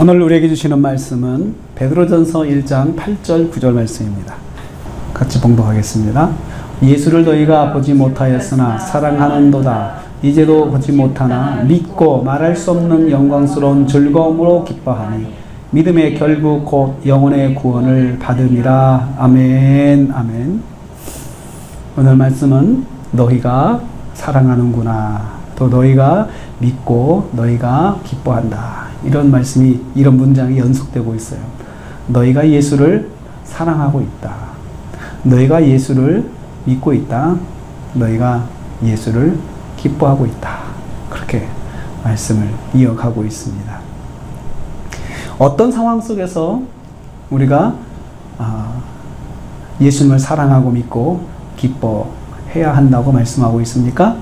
오늘 우리에게 주시는 말씀은 베드로전서 1장 8절 9절 말씀입니다. 같이 봉독하겠습니다. 예수를 너희가 보지 못하였으나 사랑하는도다. 이제도 보지 못하나 믿고 말할 수 없는 영광스러운 즐거움으로 기뻐하니 믿음의 결국 곧 영혼의 구원을 받음이라. 아멘. 아멘. 오늘 말씀은 너희가 사랑하는구나, 또 너희가 믿고 너희가 기뻐한다, 이런 말씀이, 이런 문장이 연속되고 있어요. 너희가 예수를 사랑하고 있다, 너희가 예수를 믿고 있다, 너희가 예수를 기뻐하고 있다, 그렇게 말씀을 이어가고 있습니다. 어떤 상황 속에서 우리가 예수님을 사랑하고 믿고 기뻐해야 한다고 말씀하고 있습니까?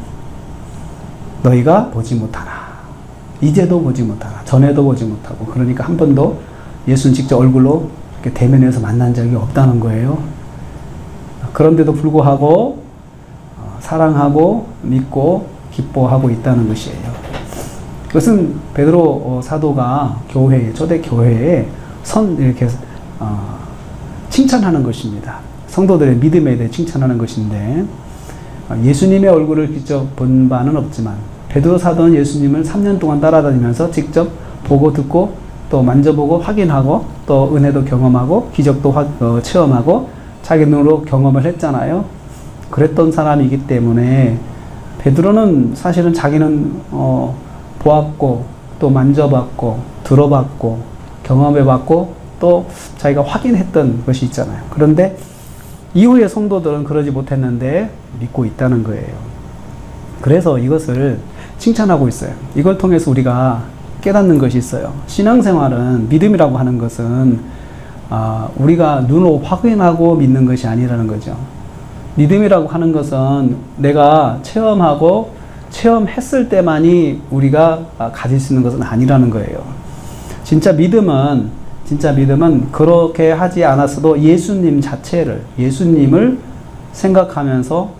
너희가 보지 못하나, 이제도 보지 못하나, 전에도 보지 못하고, 그러니까 한 번도 예수는 직접 얼굴로 이렇게 대면해서 만난 적이 없다는 거예요. 그런데도 불구하고 사랑하고 믿고 기뻐하고 있다는 것이에요. 그것은 베드로 사도가 교회에, 초대 교회에 이렇게 칭찬하는 것입니다. 성도들의 믿음에 대해 칭찬하는 것인데, 예수님의 얼굴을 직접 본 바는 없지만 베드로 사도는 예수님을 3년 동안 따라다니면서 직접 보고 듣고 또 만져보고 확인하고 또 은혜도 경험하고 기적도 체험하고 자기 눈으로 경험을 했잖아요. 그랬던 사람이기 때문에 베드로는 사실은 자기는 보았고 또 만져봤고 들어봤고 경험해봤고 또 자기가 확인했던 것이 있잖아요. 그런데 이후의 성도들은 그러지 못했는데 믿고 있다는 거예요. 그래서 이것을 칭찬하고 있어요. 이걸 통해서 우리가 깨닫는 것이 있어요. 신앙생활은, 믿음이라고 하는 것은 우리가 눈으로 확인하고 믿는 것이 아니라는 거죠. 믿음이라고 하는 것은 내가 체험하고 체험했을 때만이 우리가 가질 수 있는 것은 아니라는 거예요. 진짜 믿음은 그렇게 하지 않았어도 예수님 자체를, 예수님을 생각하면서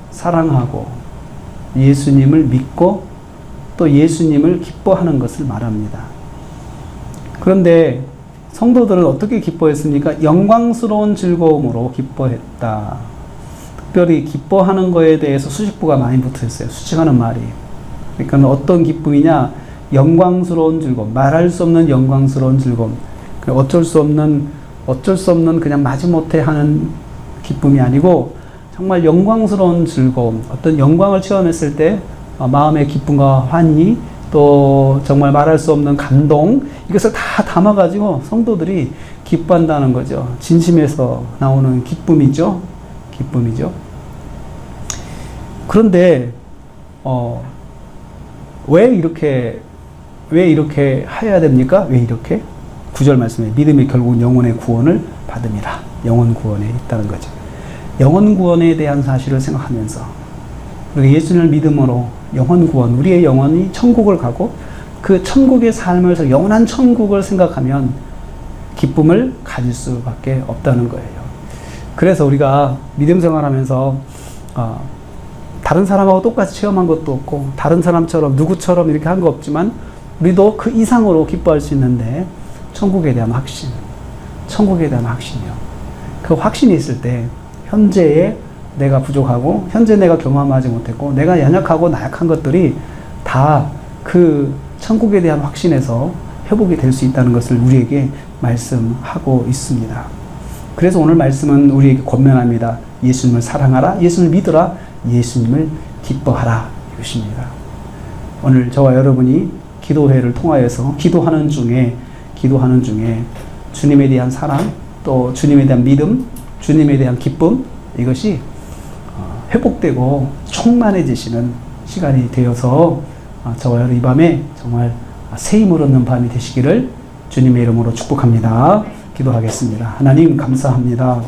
사랑하고 예수님을 믿고 또 예수님을 기뻐하는 것을 말합니다. 그런데 성도들은 어떻게 기뻐했습니까? 영광스러운 즐거움으로 기뻐했다. 특별히 기뻐하는 거에 대해서 수식부가 많이 붙어 있어요. 수식하는 말이. 그러니까 어떤 기쁨이냐? 영광스러운 즐거움, 말할 수 없는 영광스러운 즐거움. 어쩔 수 없는 그냥 마지못해 하는 기쁨이 아니고 정말 영광스러운 즐거움, 어떤 영광을 체험했을 때 마음의 기쁨과 환희, 또 정말 말할 수 없는 감동, 이것을 다 담아가지고 성도들이 기뻐한다는 거죠. 진심에서 나오는 기쁨이죠. 그런데 왜 이렇게 해야 됩니까? 왜 이렇게? 9절 말씀에 믿음이 결국 영혼의 구원을 받음이라. 영혼 구원에 있다는 거죠. 영혼 구원에 대한 사실을 생각하면서 우리가 예수님을 믿음으로 영혼 구원, 우리의 영혼이 천국을 가고 그 천국의 삶을, 영원한 천국을 생각하면 기쁨을 가질 수밖에 없다는 거예요. 그래서 우리가 믿음 생활하면서 다른 사람하고 똑같이 체험한 것도 없고 다른 사람처럼 누구처럼 이렇게 한 거 없지만 우리도 그 이상으로 기뻐할 수 있는데 천국에 대한 확신이요. 그 확신이 있을 때 현재의 내가 부족하고 현재 내가 경험하지 못했고 내가 연약하고 나약한 것들이 다 그 천국에 대한 확신에서 회복이 될 수 있다는 것을 우리에게 말씀하고 있습니다. 그래서 오늘 말씀은 우리에게 권면합니다. 예수님을 사랑하라, 예수님을 믿으라, 예수님을 기뻐하라, 이것입니다. 오늘 저와 여러분이 기도회를 통하여서 기도하는 중에 주님에 대한 사랑, 또 주님에 대한 믿음, 주님에 대한 기쁨, 이것이 회복되고 충만해지시는 시간이 되어서 저와 여러분 이 밤에 정말 새 힘을 얻는 밤이 되시기를 주님의 이름으로 축복합니다. 기도하겠습니다. 하나님 감사합니다.